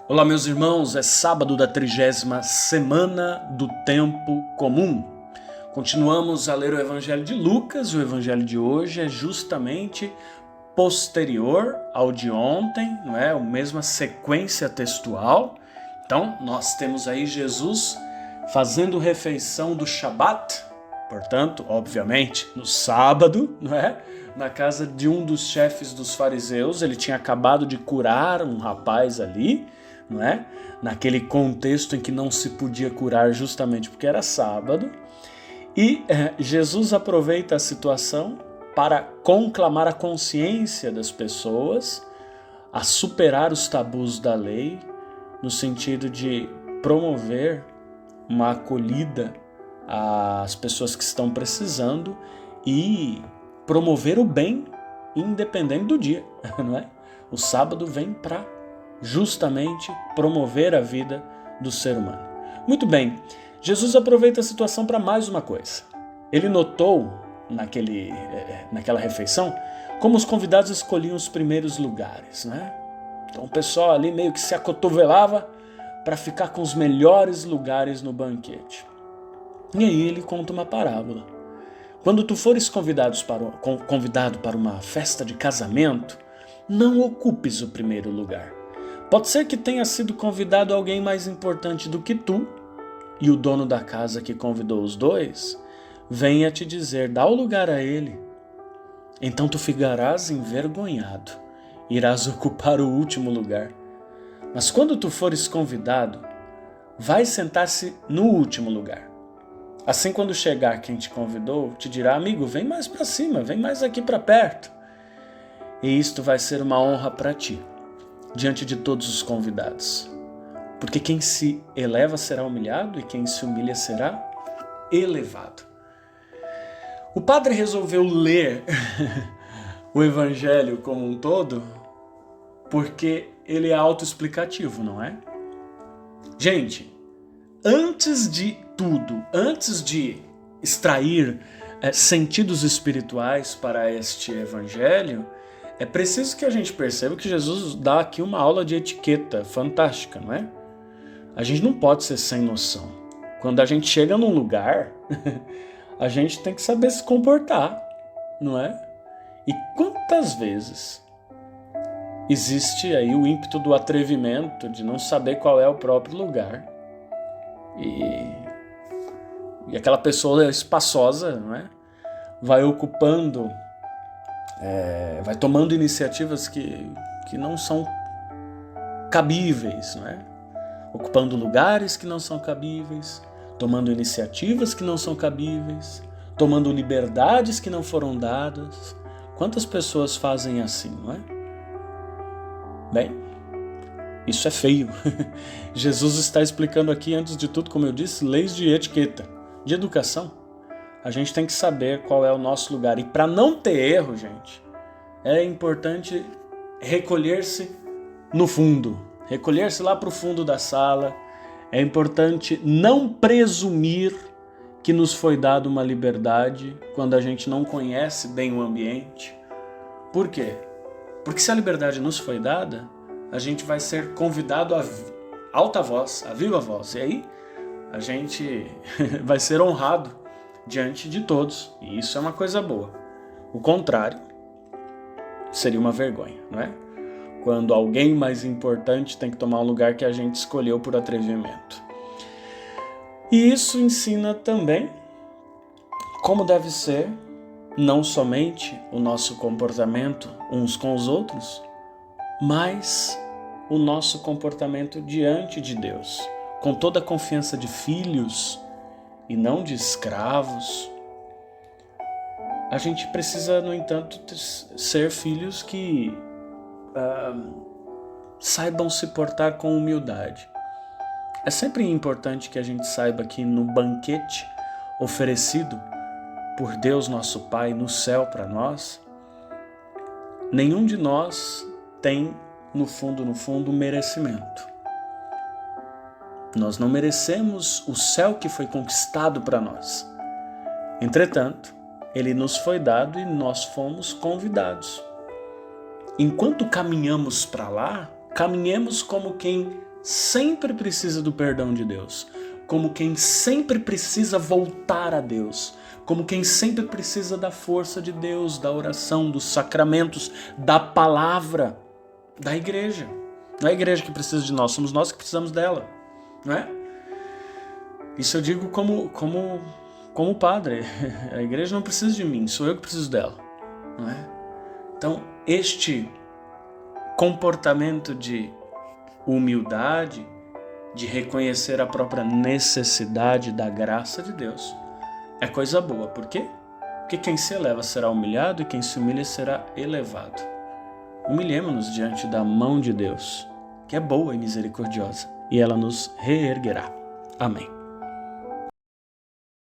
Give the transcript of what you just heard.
Olá, meus irmãos, é sábado da 30ª semana do tempo comum. Continuamos a ler o Evangelho de Lucas. O Evangelho de hoje é justamente posterior ao de ontem, não é? A mesma sequência textual. Então, nós temos aí Jesus fazendo refeição do Shabat, portanto, obviamente, no sábado, não é? Na casa de um dos chefes dos fariseus. Ele tinha acabado de curar um rapaz ali, não é? Naquele contexto em que não se podia curar justamente porque era sábado. E Jesus aproveita a situação para conclamar a consciência das pessoas a superar os tabus da lei, no sentido de promover uma acolhida às pessoas que estão precisando e promover o bem independente do dia, não é? O sábado vem para justamente promover a vida do ser humano. Muito bem, Jesus aproveita a situação para mais uma coisa. Ele notou naquela refeição como os convidados escolhiam os primeiros lugares, né? Então o pessoal ali meio que se acotovelava para ficar com os melhores lugares no banquete. E aí ele conta uma parábola. Quando tu fores convidado para uma festa de casamento, não ocupes o primeiro lugar. Pode ser que tenha sido convidado alguém mais importante do que tu, e o dono da casa que convidou os dois venha te dizer: dá o lugar a ele. Então tu ficarás envergonhado, irás ocupar o último lugar. Mas quando tu fores convidado, vai sentar-se no último lugar. Assim, quando chegar quem te convidou, te dirá: amigo, vem mais para cima, vem mais aqui para perto. E isto vai ser uma honra para ti, diante de todos os convidados. Porque quem se eleva será humilhado e quem se humilha será elevado. O padre resolveu ler o Evangelho como um todo porque ele é autoexplicativo, não é? Gente, antes de tudo, antes de extrair sentidos espirituais para este Evangelho, é preciso que a gente perceba que Jesus dá aqui uma aula de etiqueta fantástica, não é? A gente não pode ser sem noção. Quando a gente chega num lugar, a gente tem que saber se comportar, não é? E quantas vezes existe aí o ímpeto do atrevimento, de não saber qual é o próprio lugar. E aquela pessoa espaçosa, não é? Vai ocupando... vai tomando iniciativas que não são cabíveis, não é? Ocupando lugares que não são cabíveis, tomando iniciativas que não são cabíveis, tomando liberdades que não foram dadas. Quantas pessoas fazem assim, não é? Bem, isso é feio. Jesus está explicando aqui, antes de tudo, como eu disse, leis de etiqueta, de educação. A gente tem que saber qual é o nosso lugar. E para não ter erro, gente, é importante recolher-se no fundo. Recolher-se lá para o fundo da sala. É importante não presumir que nos foi dada uma liberdade quando a gente não conhece bem o ambiente. Por quê? Porque se a liberdade nos foi dada, a gente vai ser convidado a alta voz, a viva voz. E aí a gente vai ser honrado diante de todos, e isso é uma coisa boa. O contrário seria uma vergonha, não é? Quando alguém mais importante tem que tomar um lugar que a gente escolheu por atrevimento. E isso ensina também como deve ser não somente o nosso comportamento uns com os outros, mas o nosso comportamento diante de Deus, com toda a confiança de filhos e não de escravos. A gente precisa, no entanto, ser filhos que saibam se portar com humildade. É sempre importante que a gente saiba que no banquete oferecido por Deus nosso Pai no céu para nós, nenhum de nós tem, no fundo, merecimento. Nós não merecemos o céu que foi conquistado para nós. Entretanto, ele nos foi dado e nós fomos convidados. Enquanto caminhamos para lá, caminhemos como quem sempre precisa do perdão de Deus, como quem sempre precisa voltar a Deus, como quem sempre precisa da força de Deus, da oração, dos sacramentos, da palavra, da igreja. Não é a igreja que precisa de nós, somos nós que precisamos dela, não é? Isso eu digo como padre. A igreja não precisa de mim, sou eu que preciso dela, não é? Então, este comportamento de humildade, de reconhecer a própria necessidade da graça de Deus, é coisa boa. Por quê? Porque quem se eleva será humilhado e quem se humilha será elevado. Humilhemo-nos diante da mão de Deus, que é boa e misericordiosa, e ela nos reerguerá. Amém.